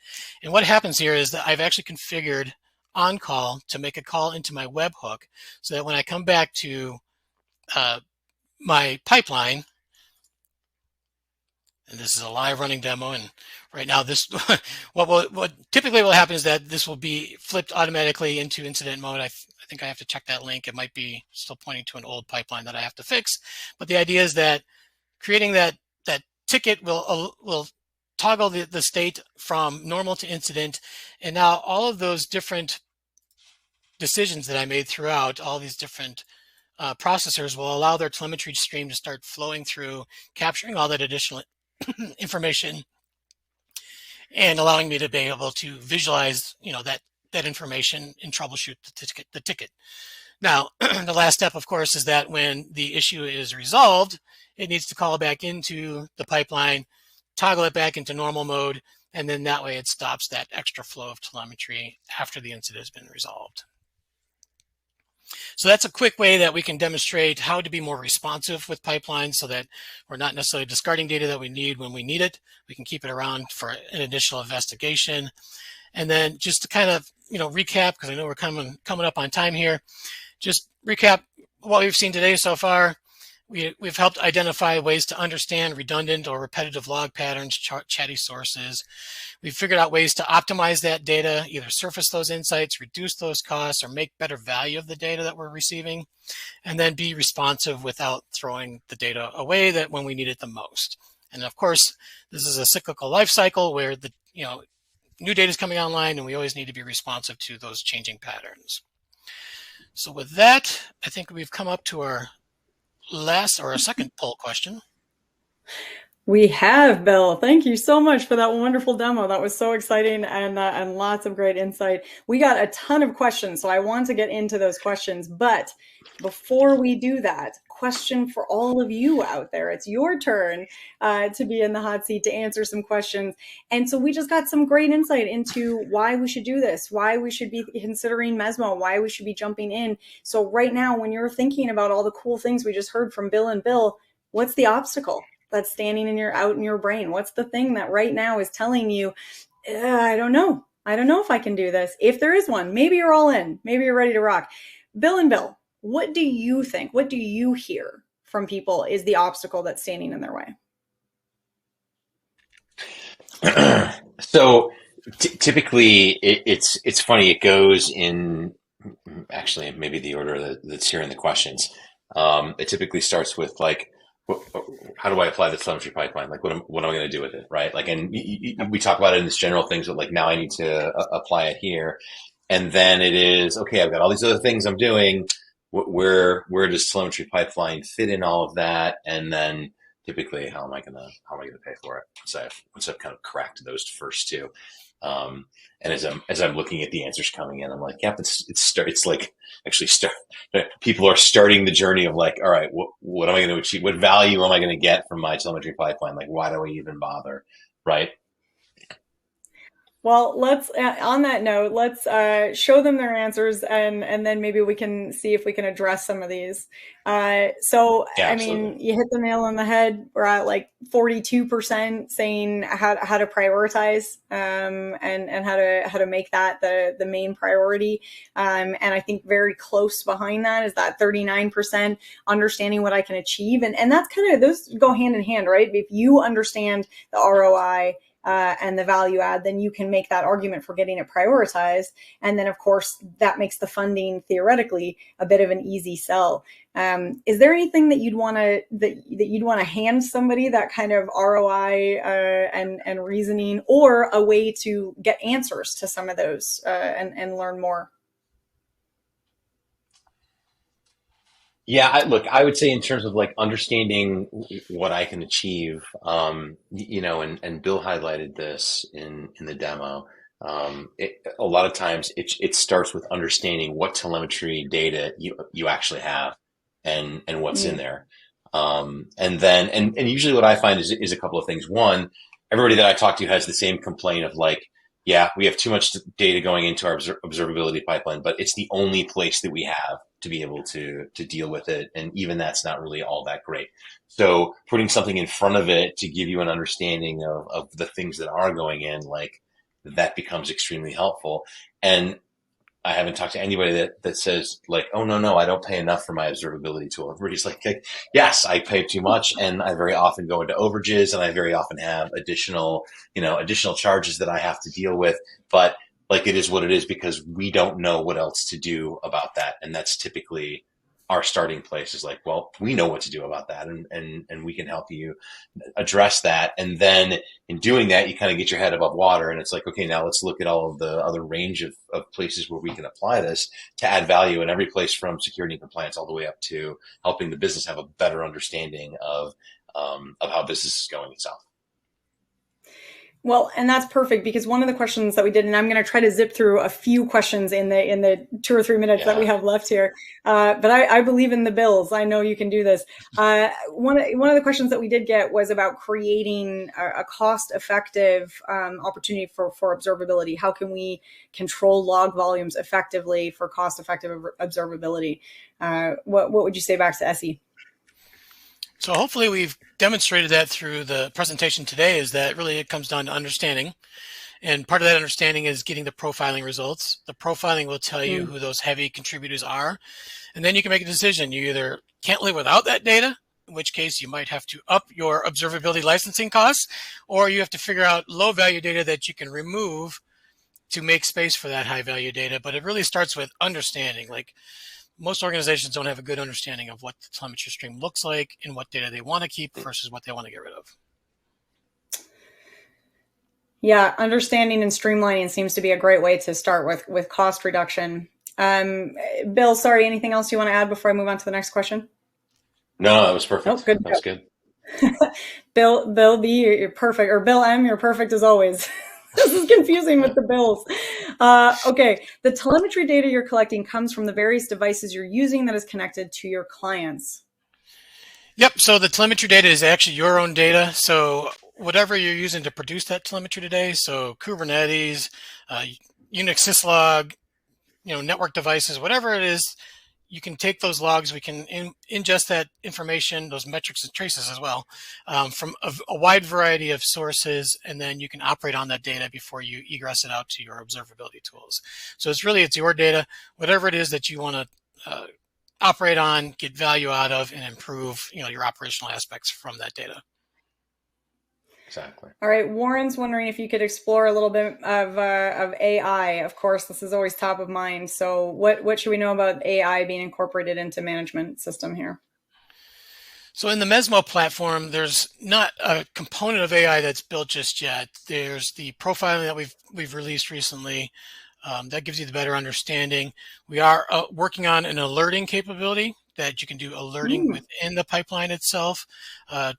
And what happens here is that I've actually configured on-call to make a call into my webhook so that when I come back to my pipeline, and this is a live running demo, and right now this what typically will happen is that this will be flipped automatically into incident mode. I think I have to check that link. It might be still pointing to an old pipeline that I have to fix. But the idea is that creating that ticket will toggle the state from normal to incident. And now all of those different decisions that I made throughout, all these different processors will allow their telemetry stream to start flowing through, capturing all that additional information and allowing me to be able to visualize, that information and troubleshoot the ticket. Now, the last step, of course, is that when the issue is resolved, it needs to call back into the pipeline, toggle it back into normal mode, and then that way it stops that extra flow of telemetry after the incident has been resolved. So that's a quick way that we can demonstrate how to be more responsive with pipelines so that we're not necessarily discarding data that we need when we need it. We can keep it around for an additional investigation. And then just to kind of, recap, because I know we're coming up on time here, just recap what we've seen today so far. We've helped identify ways to understand redundant or repetitive log patterns, chatty sources. We've figured out ways to optimize that data, either surface those insights, reduce those costs, or make better value of the data that we're receiving, and then be responsive without throwing the data away that when we need it the most. And of course, this is a cyclical life cycle where the new data is coming online, and we always need to be responsive to those changing patterns. So with that, I think we've come up to our last or a second poll question. We have, Bill. Thank you so much for that wonderful demo. That was so exciting and lots of great insight. We got a ton of questions, so I want to get into those questions. But before we do that, question for all of you out there. It's your turn to be in the hot seat to answer some questions. And so we just got some great insight into why we should do this, why we should be considering Mesmo, why we should be jumping in. So right now, when you're thinking about all the cool things we just heard from Bill and Bill, what's the obstacle that's standing out in your brain? What's the thing that right now is telling you, I don't know, I don't know if I can do this. If there is one, maybe you're all in. Maybe you're ready to rock. Bill and Bill, what do you think? What do you hear from people is the obstacle that's standing in their way? So typically, it's funny. It goes in actually maybe the order that's here in the questions. It typically starts with like, how do I apply the telemetry pipeline? Like, what am I going to do with it, right? Like, and we talk about it in this general things, but like now I need to apply it here, and then it is okay. I've got all these other things I'm doing. Where does telemetry pipeline fit in all of that? And then typically, how am I gonna pay for it? Once I've kind of cracked those first two, and as I'm looking at the answers coming in, I'm like, yep, it's like actually start. People are starting the journey of like, all right, what am I going to achieve? What value am I going to get from my telemetry pipeline? Like, why do I even bother? Right? Well, let's on that note, let's show them their answers, and then maybe we can see if we can address some of these. So, Yeah, I absolutely. mean, you hit the nail on the head. We're at like 42% saying how to prioritize and how to make that the main priority. And I think very close behind that is that 39% understanding what I can achieve, and that's kind of, those go hand in hand, right? If you understand the ROI and the value add, then you can make that argument for getting it prioritized. And then, of course, that makes the funding theoretically a bit of an easy sell. Is there anything that you'd want to hand somebody, that kind of ROI and reasoning, or a way to get answers to some of those and learn more? Yeah, I would say in terms of like understanding what I can achieve, and Bill highlighted this in the demo. A lot of times it starts with understanding what telemetry data you actually have and what's in there. And then, and usually what I find is a couple of things. One, everybody that I talk to has the same complaint of like, yeah, we have too much data going into our observability pipeline, but it's the only place that we have to be able to deal with it. And even that's not really all that great. So putting something in front of it to give you an understanding of the things that are going in, like that becomes extremely helpful. And I haven't talked to anybody that says like, oh no, I don't pay enough for my observability tool. Everybody's like, yes, I pay too much, and I very often go into overages, and I very often have additional charges that I have to deal with. But like, it is what it is because we don't know what else to do about that, and that's typically our starting place. Is like, well, we know what to do about that, and we can help you address that. And then in doing that, you kind of get your head above water, and it's like, okay, now let's look at all of the other range of places where we can apply this to add value in every place, from security and compliance all the way up to helping the business have a better understanding of how business is going itself. Well, and that's perfect, because one of the questions that we did, and I'm going to try to zip through a few questions in the 2 or 3 minutes that we have left here. But I believe in the Bills. I know you can do this. One of the questions that we did get was about creating a cost-effective opportunity for observability. How can we control log volumes effectively for cost-effective observability? What would you say back to Essie? So hopefully we've demonstrated that through the presentation today, is that really it comes down to understanding. And part of that understanding is getting the profiling results. The profiling will tell you who those heavy contributors are. And then you can make a decision. You either can't live without that data, in which case you might have to up your observability licensing costs, or you have to figure out low value data that you can remove to make space for that high value data. But it really starts with understanding. Like, most organizations don't have a good understanding of what the telemetry stream looks like and what data they want to keep versus what they want to get rid of. Yeah, understanding and streamlining seems to be a great way to start with cost reduction. Bill, sorry, anything else you want to add before I move on to the next question? No, that was perfect. Oh, good. That was good. Bill B, you're perfect, or Bill M, you're perfect as always. This is confusing with the bills. Okay, the telemetry data you're collecting comes from the various devices you're using that is connected to your clients. Yep, so the telemetry data is actually your own data. So whatever you're using to produce that telemetry today, so Kubernetes, Unix syslog, network devices, whatever it is, you can take those logs, we can ingest that information, those metrics and traces as well, from a wide variety of sources, and then you can operate on that data before you egress it out to your observability tools. So it's your data, whatever it is that you want to operate on, get value out of, and improve your operational aspects from that data. Exactly. All right, Warren's wondering if you could explore a little bit of AI. Of course, this is always top of mind. So what should we know about AI being incorporated into management system here? So in the Mesmo platform, there's not a component of AI that's built just yet. There's the profiling that we've released recently. That gives you the better understanding. We are working on an alerting capability that you can do alerting within the pipeline itself.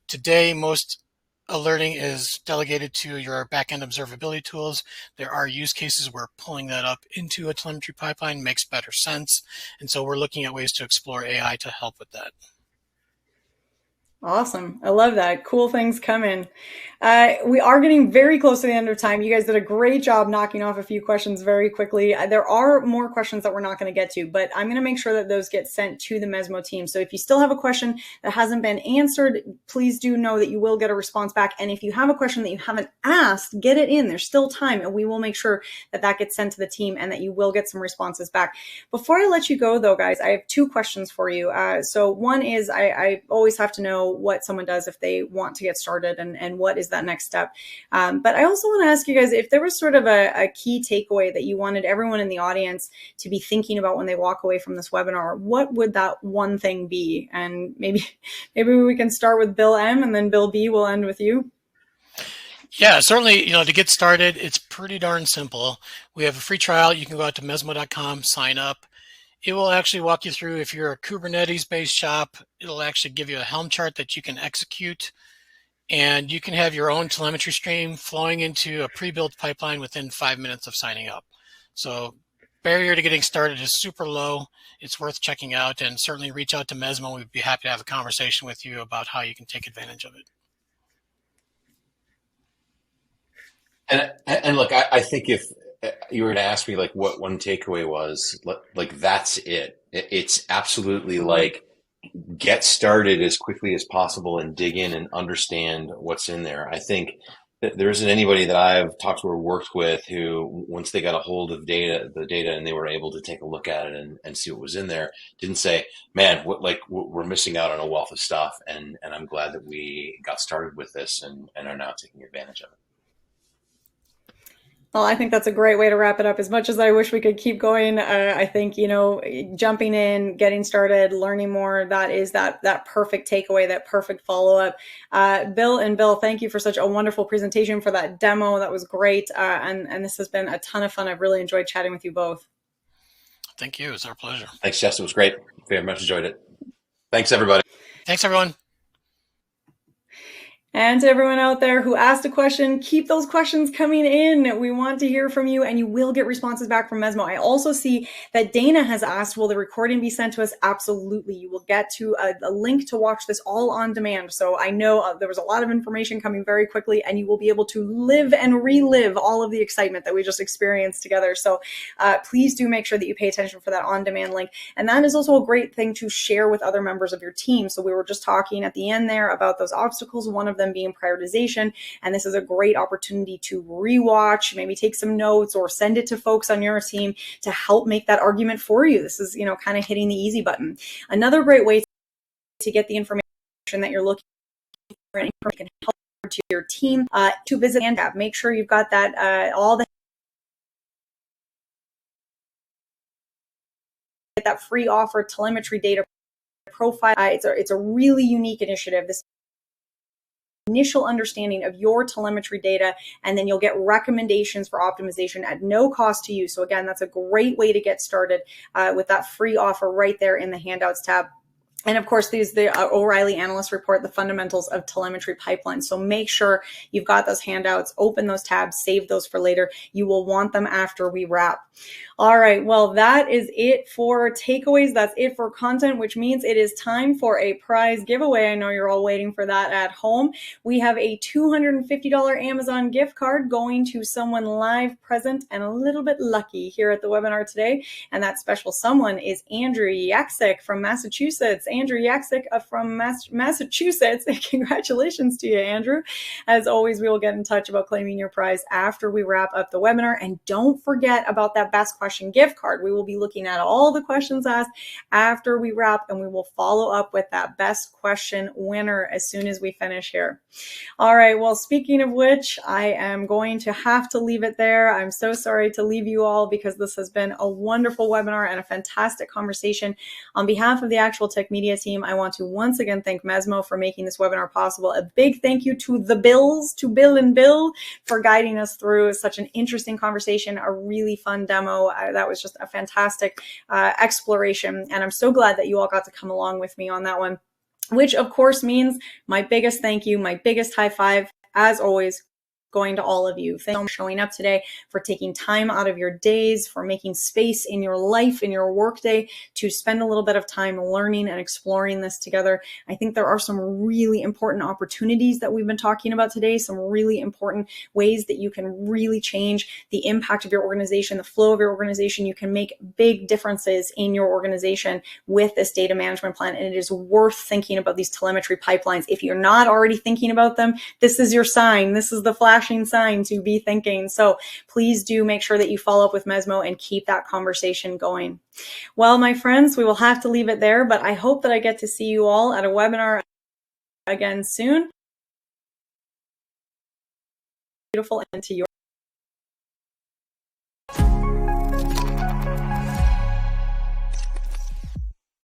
Today, most alerting is delegated to your backend observability tools. There are use cases where pulling that up into a telemetry pipeline makes better sense. And so we're looking at ways to explore AI to help with that. Awesome. I love that. Cool things coming. We are getting very close to the end of time. You guys did a great job knocking off a few questions very quickly. There are more questions that we're not going to get to, but I'm going to make sure that those get sent to the Mesmo team. So if you still have a question that hasn't been answered, please do know that you will get a response back. And if you have a question that you haven't asked, get it in. There's still time, and we will make sure that that gets sent to the team and that you will get some responses back. Before I let you go, though, guys, I have two questions for you. So one is I always have to know what someone does if they want to get started, and what is that next step. But I also want to ask you guys if there was sort of a key takeaway that you wanted everyone in the audience to be thinking about when they walk away from this webinar. What would that one thing be? And maybe we can start with Bill M, and then Bill B will end with you. Yeah, certainly, to get started, it's pretty darn simple. We have a free trial. You can go out to mesmo.com, sign up. It will actually walk you through, if you're a Kubernetes-based shop, it'll actually give you a Helm chart that you can execute, and you can have your own telemetry stream flowing into a pre-built pipeline within 5 minutes of signing up. So barrier to getting started is super low. It's worth checking out, and certainly reach out to Mesmo. We'd be happy to have a conversation with you about how you can take advantage of it. And look, I think if you were to ask me like what one takeaway was, like that's it. It's absolutely like get started as quickly as possible and dig in and understand what's in there. I think that there isn't anybody that I've talked to or worked with who, once they got a hold of the data and they were able to take a look at it and see what was in there, didn't say, man, we're missing out on a wealth of stuff. And I'm glad that we got started with this and are now taking advantage of it. Well, I think that's a great way to wrap it up. As much as I wish we could keep going, I think, jumping in, getting started, learning more, that is that perfect takeaway, that perfect follow-up. Bill and Bill, thank you for such a wonderful presentation, for that demo. That was great. And this has been a ton of fun. I've really enjoyed chatting with you both. Thank you. It's our pleasure. Thanks, Jess. It was great. Very much enjoyed it. Thanks, everybody. Thanks, everyone. And to everyone out there who asked a question, keep those questions coming in. We want to hear from you, and you will get responses back from Mesmo. I also see that Dana has asked, will the recording be sent to us? Absolutely. You will get to a link to watch this all on demand. So I know there was a lot of information coming very quickly, and you will be able to live and relive all of the excitement that we just experienced together. So please do make sure that you pay attention for that on-demand link. And that is also a great thing to share with other members of your team. So we were just talking at the end there about those obstacles, one of them being prioritization. And this is a great opportunity to rewatch, maybe take some notes or send it to folks on your team to help make that argument for you. This is, kind of hitting the easy button. Another great way to get the information that you're looking for, and can help to your team, to visit and tab. Make sure you've got that, all the that free offer telemetry data profile. It's a really unique initiative. This initial understanding of your telemetry data, and then you'll get recommendations for optimization at no cost to you. So again, that's a great way to get started with that free offer right there in the handouts tab. And of course, the O'Reilly analyst report, the fundamentals of telemetry pipelines. So make sure you've got those handouts, open those tabs, save those for later. You will want them after we wrap. All right, well, that is it for takeaways. That's it for content, which means it is time for a prize giveaway. I know you're all waiting for that at home. We have a $250 Amazon gift card going to someone live, present, and a little bit lucky here at the webinar today. And that special someone is Andrew Yaksik from Massachusetts. Andrew Yaksik from Massachusetts. Congratulations to you, Andrew. As always, we will get in touch about claiming your prize after we wrap up the webinar. And don't forget about that best question gift card. We will be looking at all the questions asked after we wrap, and we will follow up with that best question winner as soon as we finish here. All right, well, speaking of which, I am going to have to leave it there. I'm so sorry to leave you all because this has been a wonderful webinar and a fantastic conversation. On behalf of the Actual Tech Media team, I want to once again thank Mesmo for making this webinar possible. A big thank you to the Bills, to Bill and Bill, for guiding us through such an interesting conversation, a really fun demo. That was just a fantastic exploration, and I'm so glad that you all got to come along with me on that one, which of course means my biggest thank you, my biggest high five, as always, going to all of you. Thanks for showing up today, for taking time out of your days, for making space in your life, in your workday, to spend a little bit of time learning and exploring this together. I think there are some really important opportunities that we've been talking about today, some really important ways that you can really change the impact of your organization, the flow of your organization. You can make big differences in your organization with this data management plan, and it is worth thinking about these telemetry pipelines. If you're not already thinking about them, this is your sign. This is the flashing sign to be thinking. So please do make sure that you follow up with Mesmo and keep that conversation going. Well, my friends, we will have to leave it there, but I hope that I get to see you all at a webinar again soon. Beautiful end to your